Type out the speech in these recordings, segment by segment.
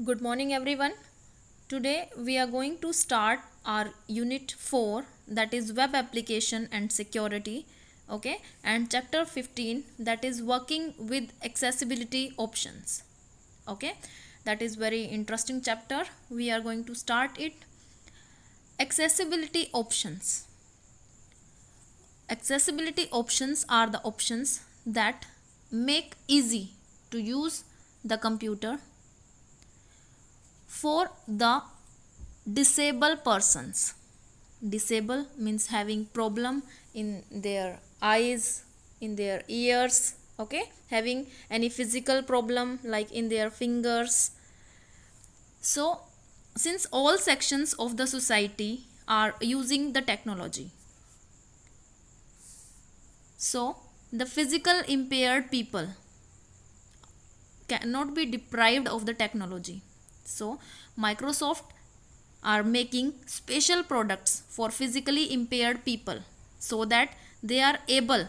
Good morning, everyone. Today we are going to start our unit 4, that is web application and security. Okay, and chapter 15, that is working with accessibility options. Okay, that is very interesting chapter. We are going to start it. Accessibility options. Accessibility options are the options that make easy to use the computer for the disabled persons. Disable means having problem in their eyes, in their ears, okay, having any physical problem like in their fingers. So since all sections of the society are using the technology, so the physical impaired people cannot be deprived of the technology. So Microsoft are making special products for physically impaired people so that they are able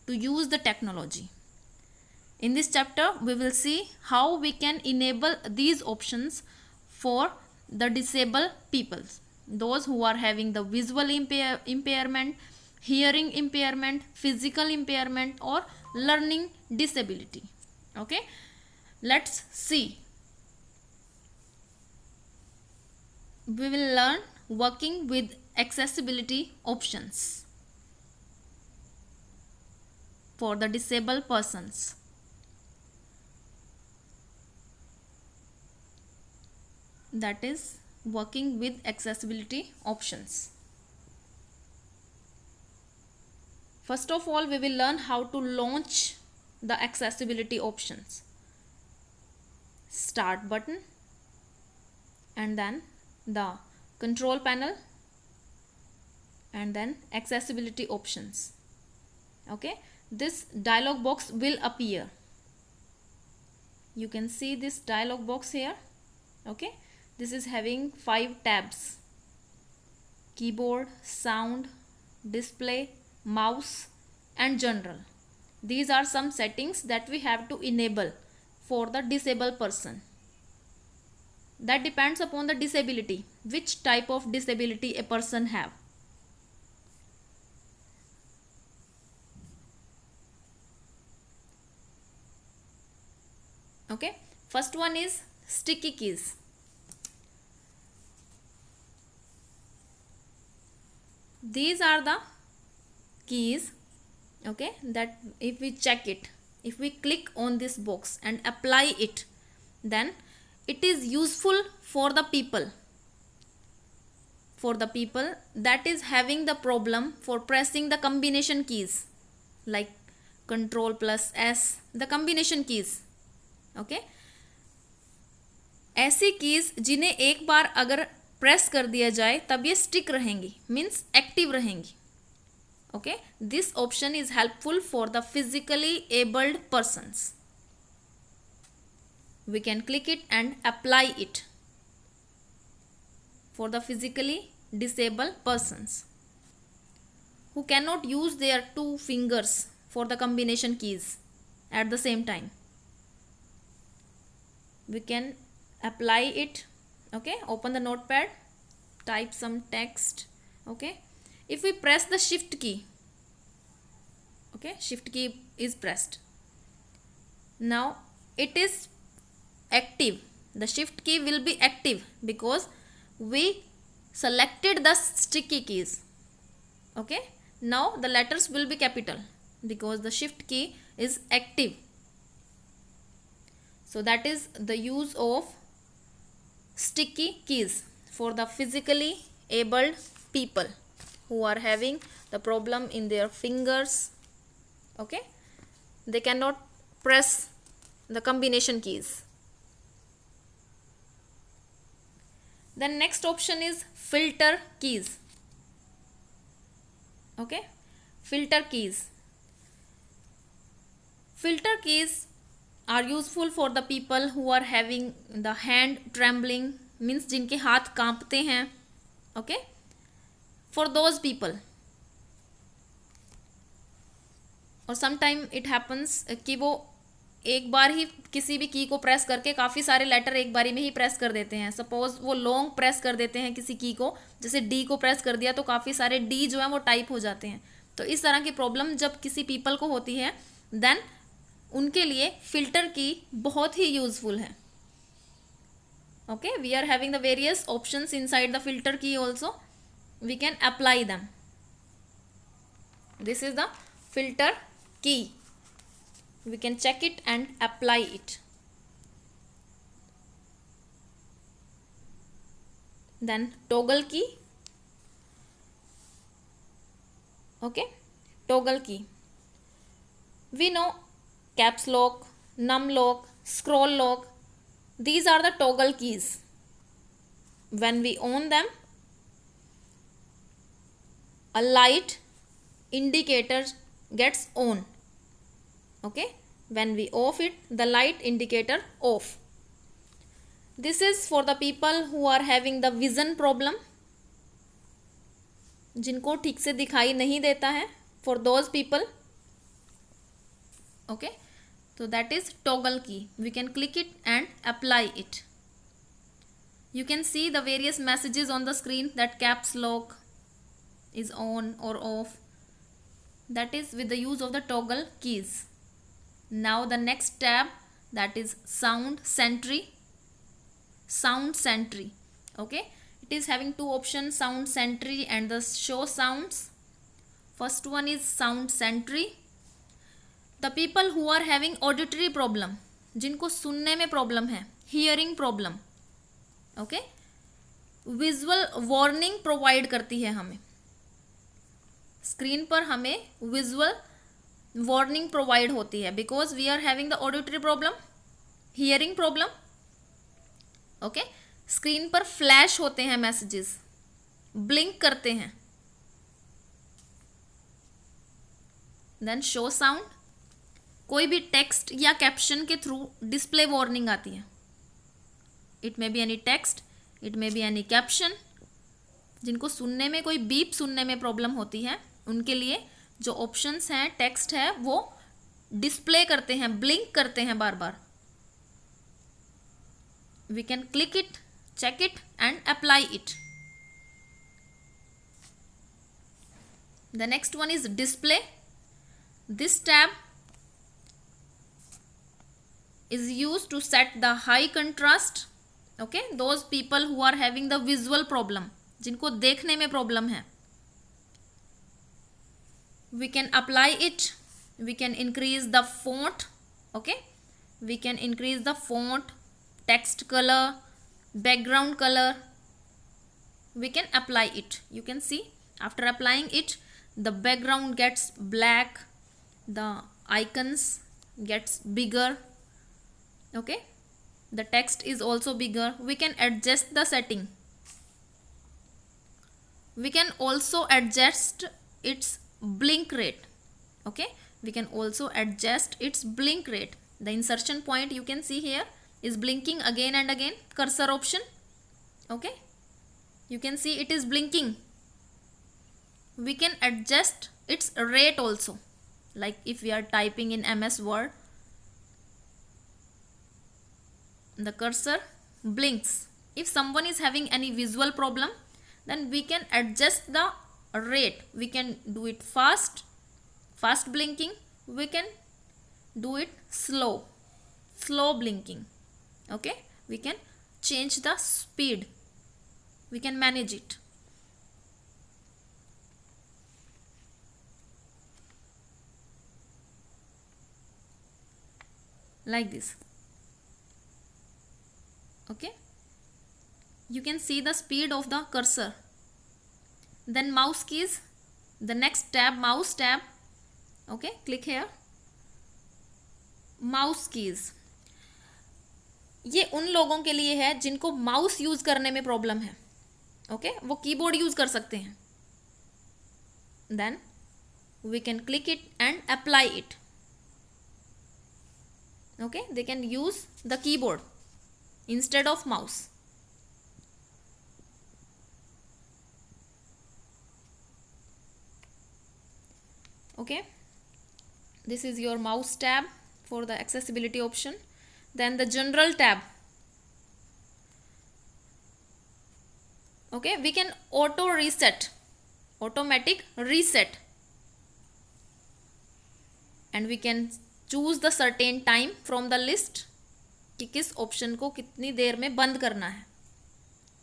to use the technology. In this chapter, we will see how we can enable these options for the disabled people, those who are having the visual impairment, hearing impairment, physical impairment, or learning disability. Okay, let's see. We will learn working with accessibility options for the disabled persons. That is working with accessibility options. First of all, we will learn how to launch the accessibility options. Start button and then the control panel and then accessibility options. Okay, this dialog box will appear. You can see this dialog box here. Okay, this is having 5 tabs: keyboard, sound, display, mouse, and general. These are some settings that we have to enable for the disabled person. That depends upon the disability, which type of disability a person have. Okay, first one is sticky keys. These are the keys, okay, that if we check it, if we click on this box and apply it, then it is useful for the people that is having the problem for pressing the combination keys like control plus s, the combination keys. Okay, ऐसी keys जिन्हें एक बार अगर press कर दिया जाए तब ये stick रहेंगी, मीन्स एक्टिव रहेंगी. Okay, this option is helpful for the physically abled persons. We can click it and apply it for the physically disabled persons who cannot use their 2 fingers for the combination keys at the same time. We can apply it. Okay, open the notepad, type some text. Okay, if we press the shift key, okay, shift key is pressed, now it is active. The shift key will be active because we selected the sticky keys. Okay, now the letters will be capital because the shift key is active. So that is the use of sticky keys for the physically abled people who are having the problem in their fingers. Okay, they cannot press the combination keys. Then next option is filter keys. Okay, filter keys. Filter keys are useful for the people who are having the hand trembling, means जिनके हाथ कांपते हैं. Okay, for those people. और sometime it happens कि वो एक बार ही किसी भी की को प्रेस करके काफ़ी सारे लेटर एक बारी में ही प्रेस कर देते हैं। सपोज वो लॉन्ग प्रेस कर देते हैं किसी की को, जैसे डी को प्रेस कर दिया तो काफ़ी सारे डी जो है वो टाइप हो जाते हैं। तो इस तरह की प्रॉब्लम जब किसी पीपल को होती है, देन उनके लिए फिल्टर की बहुत ही यूजफुल है। Okay, we are having the various options inside the filter की also, we can apply them. This is the filter key. We can check it and apply it. Then toggle key. Okay, toggle key. We know caps lock, num lock, scroll lock. These are the toggle keys. When we on them, a light indicator gets on. Okay, when we off it, the light indicator off. This is for the people who are having the vision problem, जिनको ठीक से दिखाई नहीं देता है, for those people. Okay, so that is toggle key. We can click it and apply it. You can see the various messages on the screen that caps lock is on or off. That is with the use of the toggle keys. Now the next tab, that is sound sentry. Sound sentry. Okay, it is having two options, sound sentry and the show sounds. First one is sound sentry. The people who are having auditory problem, जिनको सुनने में problem है, hearing problem. Okay, visual warning provide करती है हमें, screen पर हमें visual warning provide होती है, because we are having the auditory problem, hearing problem. Okay, screen पर फ्लैश होते हैं मैसेजेस, ब्लिंक करते हैं. देन शो साउंड, कोई भी टेक्स्ट या कैप्शन के थ्रू डिस्प्ले वार्निंग आती है. It may be any text, it may be any caption. जिनको सुनने में कोई बीप सुनने में प्रॉब्लम होती है, उनके लिए जो ऑप्शंस हैं, टेक्स्ट है, वो डिस्प्ले करते हैं, ब्लिंक करते हैं बार बार. We can click it, check it and apply it. The next one is display. This tab is used to set the high contrast. Okay, those people who are having the visual problem, जिनको देखने में problem है, we can apply it. We can increase the font. Okay, we can increase the font, text color, background color. We can apply it. You can see after applying it, the background gets black, the icons gets bigger. Okay, the text is also bigger. We can adjust the setting. We can also adjust its blink rate. Okay, we can also adjust its blink rate. The insertion point you can see here is blinking again and again, cursor option. Okay, you can see it is blinking. We can adjust its rate also, like if we are typing in MS Word, the cursor blinks. If someone is having any visual problem, then we can adjust the rate. We can do it fast blinking. We can do it slow blinking. Okay, we can change the speed. We can manage it. Like this. Okay, you can see the speed of the cursor. Then mouse keys, the next tab, mouse tab. Okay, click here. Mouse keys, ये उन लोगों के लिए है जिनको mouse use करने में problem है. ओके, वो कीबोर्ड यूज कर सकते हैं. Then we can click it and apply it. Okay, they can use the keyboard instead of mouse. Okay, this is your mouse tab for the accessibility option. Then the general tab. Okay, we can automatic reset, and we can choose the certain time from the list कि किस option को कितनी देर में बंद करना है,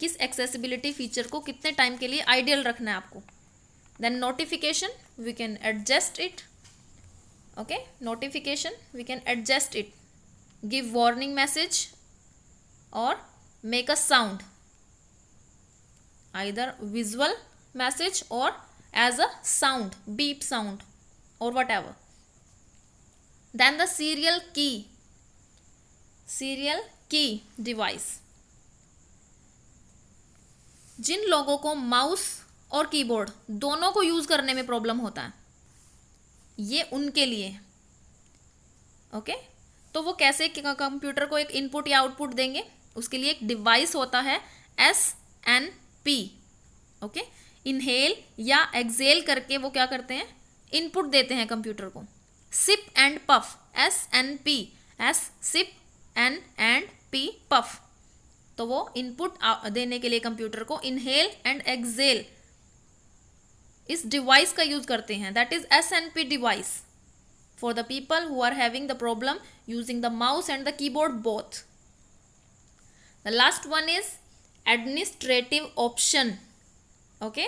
किस accessibility feature को कितने टाइम के लिए आइडियल रखना है आपको. Then notification, we can adjust it. Okay, notification we can adjust it, give warning message और make a sound, either visual message or as a sound, beep sound or whatever. Then the serial key device. जिन लोगों को mouse और keyboard दोनों को use करने में problem होता है, ये उनके लिए है. ओके, तो वो कैसे कंप्यूटर को एक इनपुट या आउटपुट देंगे, उसके लिए एक डिवाइस होता है SNP. ओके, इनहेल या एक्सेल करके वो क्या करते हैं, इनपुट देते हैं कंप्यूटर को. Sip and puff, SNP, S sip and P puff, तो वो इनपुट देने के लिए कंप्यूटर को इनहेल एंड एक्सेल इस डिवाइस का यूज करते हैं. That is SNP device for the people who are having the problem using the mouse and the keyboard both. The last one is administrative option. Okay,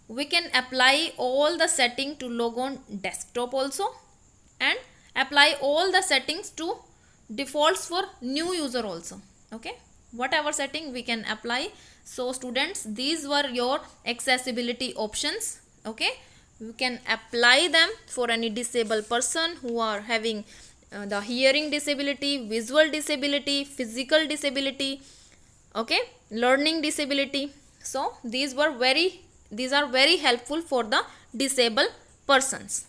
we can apply all the setting to log on desktop also, and apply all the settings to defaults for new user also. Okay, whatever setting we can apply. So students, these were your accessibility options. Okay, you can apply them for any disabled person who are having the hearing disability, visual disability, physical disability, okay, learning disability. So these are very helpful for the disabled persons.